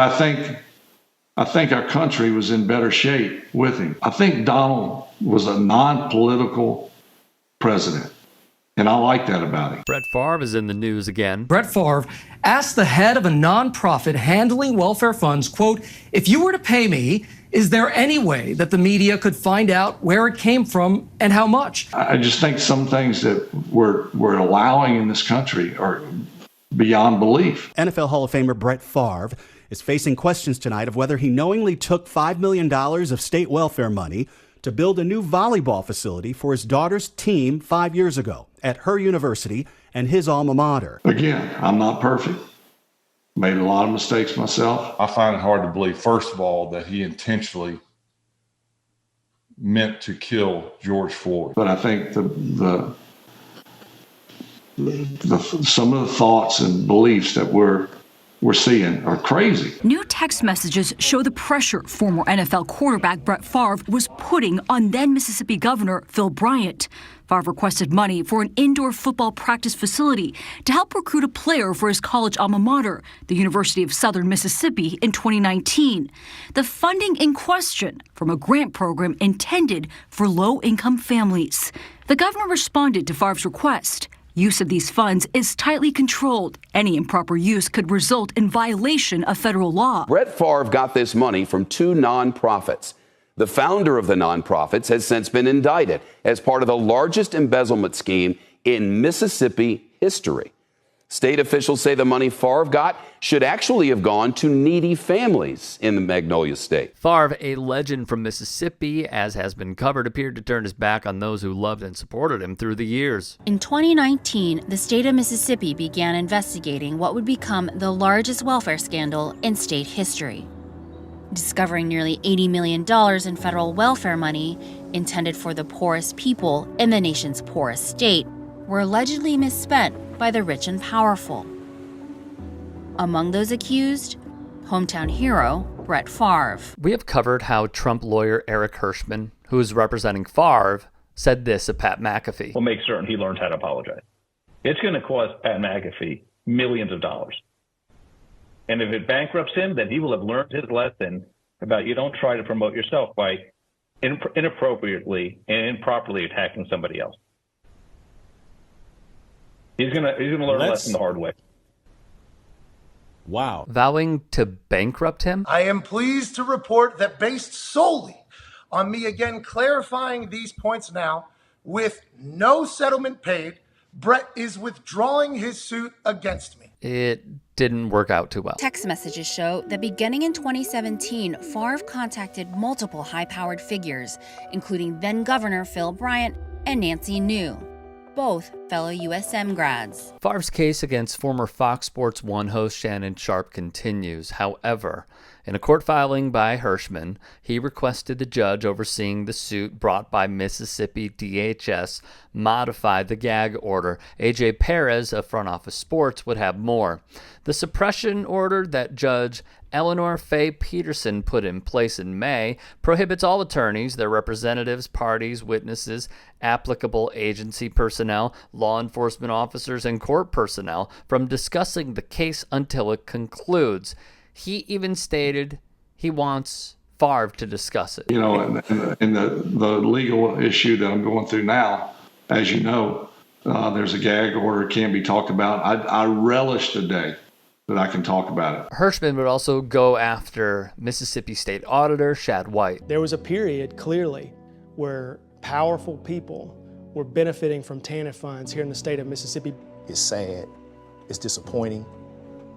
I think our country was in better shape with him. I think Donald was a non-political president, and I like that about him. Brett Favre is in the news again. Brett Favre asked the head of a nonprofit handling welfare funds, quote, "If you were to pay me, is there any way that the media could find out where it came from and how much?" I just think some things that we're allowing in this country are beyond belief. NFL Hall of Famer Brett Favre is facing questions tonight of whether he knowingly took $5 million of state welfare money to build a new volleyball facility for his daughter's team 5 years ago at her university and his alma mater. Again, I'm not perfect. Made a lot of mistakes myself. I find it hard to believe, first of all, that he intentionally meant to kill George Floyd. But I think some of the thoughts and beliefs that we're seeing are crazy. New text messages show the pressure former NFL quarterback Brett Favre was putting on then Mississippi Governor Phil Bryant. Favre requested money for an indoor football practice facility to help recruit a player for his college alma mater, the University of Southern Mississippi, in 2019. The funding in question from a grant program intended for low-income families. The governor responded to Favre's request. Use of these funds is tightly controlled. Any improper use could result in violation of federal law. Brett Favre got this money from two nonprofits. The founder of the nonprofits has since been indicted as part of the largest embezzlement scheme in Mississippi history. State officials say the money Favre got should actually have gone to needy families in the Magnolia State. Favre, a legend from Mississippi, as has been covered, appeared to turn his back on those who loved and supported him through the years. In 2019, the state of Mississippi began investigating what would become the largest welfare scandal in state history, discovering nearly $80 million in federal welfare money intended for the poorest people in the nation's poorest state were allegedly misspent by the rich and powerful. Among those accused, hometown hero Brett Favre. We have covered how Trump lawyer Eric Hirschman, who is representing Favre, said this of Pat McAfee. We'll make certain he learns how to apologize. It's going to cost Pat McAfee millions of dollars. And if it bankrupts him, then he will have learned his lesson about you don't try to promote yourself by inappropriately and improperly attacking somebody else. He's gonna learn a lesson the hard way. Wow. Vowing to bankrupt him? I am pleased to report that based solely on me again clarifying these points now, with no settlement paid, Brett is withdrawing his suit against me. It didn't work out too well. Text messages show that beginning in 2017, Favre contacted multiple high-powered figures, including then-Governor Phil Bryant and Nancy New, both fellow USM grads. Favre's case against former Fox Sports 1 host Shannon Sharpe continues. However, in a court filing by Hirschman, he requested the judge overseeing the suit brought by Mississippi DHS modify the gag order. A.J. Perez of Front Office Sports would have more. The suppression order that Judge Eleanor Faye Peterson put in place in May prohibits all attorneys, their representatives, parties, witnesses, applicable agency personnel, law enforcement officers, and court personnel from discussing the case until it concludes. He even stated he wants Favre to discuss it. You know, in the legal issue that I'm going through now, as you know, there's a gag order, can't be talked about. I relish the day that I can talk about it. Hirschman would also go after Mississippi State Auditor Shad White. There was a period, clearly, where powerful people were benefiting from TANF funds here in the state of Mississippi. It's sad, it's disappointing,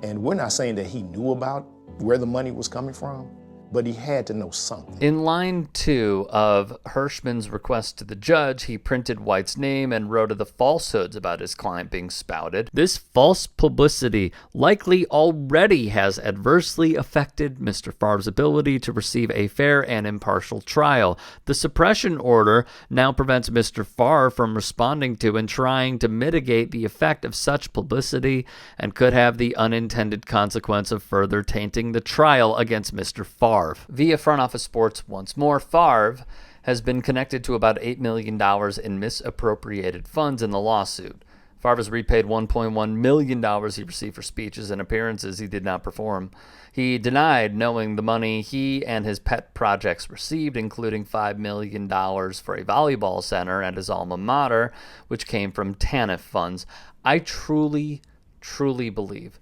and we're not saying that he knew about where the money was coming from, but he had to know something. In line 2 of Hirschman's request to the judge, he printed White's name and wrote of the falsehoods about his client being spouted. This false publicity likely already has adversely affected Mr. Favre's ability to receive a fair and impartial trial. The suppression order now prevents Mr. Favre from responding to and trying to mitigate the effect of such publicity and could have the unintended consequence of further tainting the trial against Mr. Favre. Via Front Office Sports once more, Favre has been connected to about $8 million in misappropriated funds in the lawsuit. Favre was repaid $1.1 million he received for speeches and appearances he did not perform. He denied knowing the money he and his pet projects received, including $5 million for a volleyball center at his alma mater, which came from TANF funds. I truly believe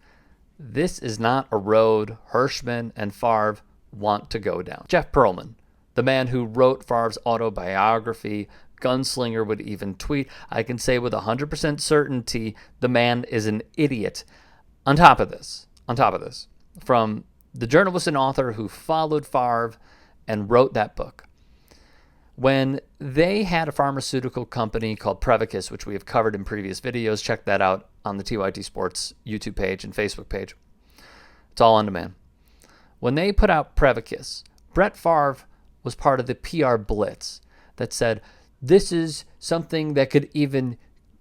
this is not a road Hirschman and Favre want to go down. Jeff Pearlman, the man who wrote Favre's autobiography, Gunslinger, would even tweet, "I can say with 100% certainty the man is an idiot." On top of this, from the journalist and author who followed Favre and wrote that book, when they had a pharmaceutical company called Prevacus, which we have covered in previous videos, check that out on the TYT Sports YouTube page and Facebook page. It's all on demand. When they put out Prevacus, Brett Favre was part of the PR blitz that said, this is something that could even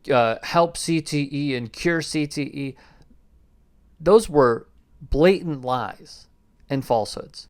help CTE and cure CTE. Those were blatant lies and falsehoods.